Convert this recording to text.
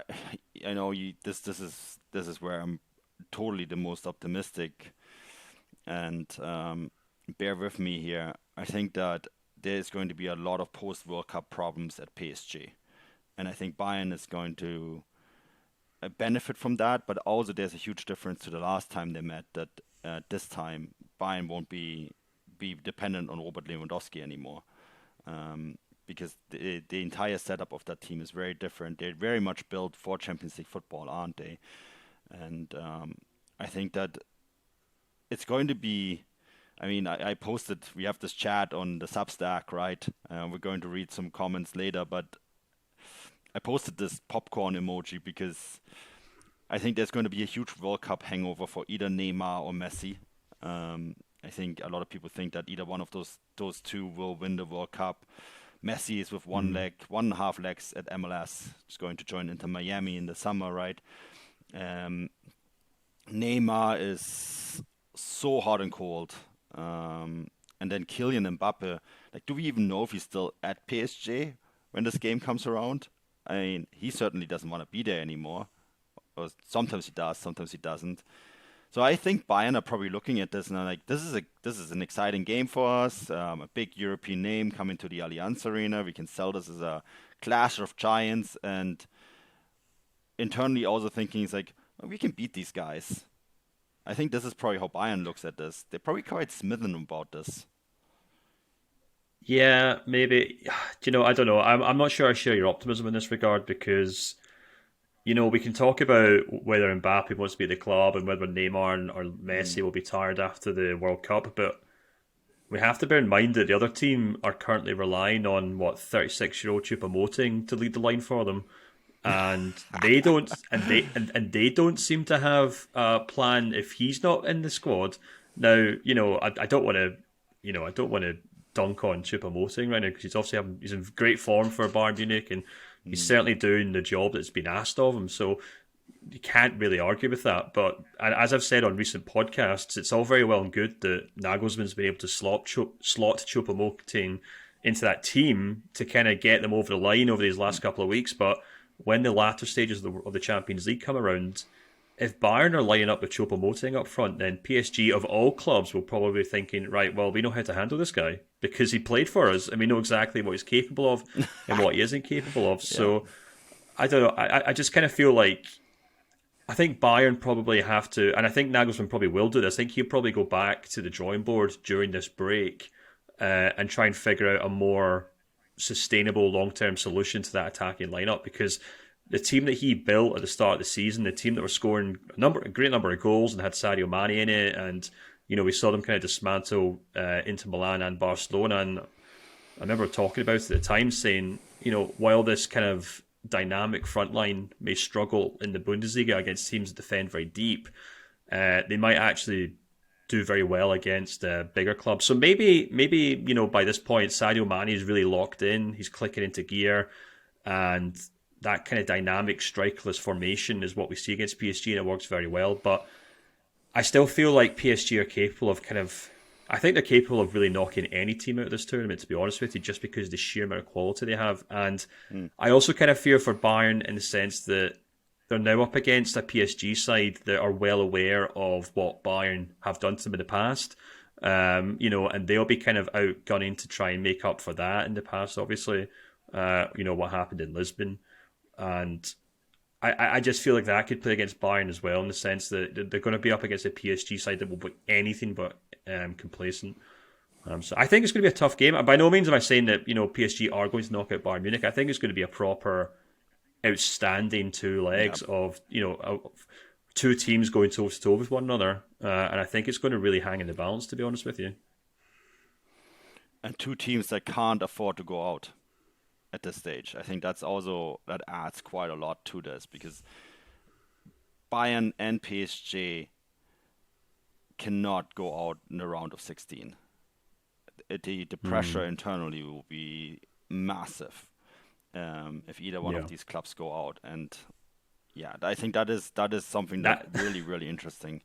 I I know you. This is where I'm totally the most optimistic, and bear with me here. I think that there's going to be a lot of post World Cup problems at PSG, and I think Bayern is going to benefit from that. But also, there's a huge difference to the last time they met. That this time Bayern won't be dependent on Robert Lewandowski anymore. Because the entire setup of that team is very different. They're very much built for Champions League football, aren't they? And I think that it's going to be. I mean, I posted. We have this chat on the Substack, right? We're going to read some comments later, but I posted this popcorn emoji because I think there's going to be a huge World Cup hangover for either Neymar or Messi. I think a lot of people think that either one of those two will win the World Cup. Messi is with one leg, 1.5 legs at MLS. He's going to join Inter Miami in the summer, right? Neymar is so hot and cold. And then Kylian Mbappe. Like, do we even know if he's still at PSG when this game comes around? I mean, he certainly doesn't want to be there anymore. Or sometimes he does, sometimes he doesn't. So I think Bayern are probably looking at this and are like, this is an exciting game for us. A big European name coming to the Allianz Arena. We can sell this as a clash of giants, and internally also thinking it's like, "Oh, we can beat these guys." I think this is probably how Bayern looks at this. They're probably quite smitten about this. Yeah, maybe. I don't know. I'm not sure I share your optimism in this regard because we can talk about whether Mbappe wants to be at the club and whether Neymar or Mm. Messi will be tired after the World Cup, but we have to bear in mind that the other team are currently relying on 36-year-old Choupo-Moting to lead the line for them, and they don't seem to have a plan if he's not in the squad. Now, I don't want to, I don't want to dunk on Choupo-Moting right now because he's in great form for Bayern Munich and he's Mm. certainly doing the job that's been asked of him. So you can't really argue with that. But as I've said on recent podcasts, it's all very well and good that Nagelsmann's been able to slot Choupo-Moting into that team to kind of get them over the line over these last couple of weeks. But when the latter stages of the Champions League come around, if Bayern are lining up with Choupo-Moting up front, then PSG of all clubs will probably be thinking, right, well, we know how to handle this guy because he played for us and we know exactly what he's capable of and what he isn't capable of. Yeah. So I don't know. I just kind of feel like I think Bayern probably have to, and I think Nagelsmann probably will do this. I think he'll probably go back to the drawing board during this break and try and figure out a more sustainable long-term solution to that attacking lineup because the team that he built at the start of the season, the team that were scoring a great number of goals and had Sadio Mane in it, and we saw them kind of dismantle Inter Milan and Barcelona. And I remember talking about it at the time, saying, while this kind of dynamic front line may struggle in the Bundesliga against teams that defend very deep, they might actually do very well against bigger clubs. So maybe by this point Sadio Mane is really locked in. He's clicking into gear, and that kind of dynamic strikerless formation is what we see against PSG, and it works very well. But I still feel like PSG are capable of I think they're capable of really knocking any team out of this tournament, to be honest with you, just because of the sheer amount of quality they have. And Mm. I also kind of fear for Bayern in the sense that they're now up against a PSG side that are well aware of what Bayern have done to them in the past. And they'll be kind of outgunning to try and make up for that in the past, obviously. What happened in Lisbon. And I just feel like that could play against Bayern as well, in the sense that they're going to be up against a PSG side that will be anything but complacent. So I think it's going to be a tough game. By no means am I saying that PSG are going to knock out Bayern Munich. I think it's going to be a proper, outstanding two Yeah. legs of two teams going toe to toe with one another, and I think it's going to really hang in the balance. To be honest with you. And two teams that can't afford to go out at this stage. I think that adds quite a lot to this because Bayern and PSG cannot go out in the round of 16. The pressure Mm, internally will be massive if either one of yeah. these clubs go out. And yeah, I think that is something that That really really interesting.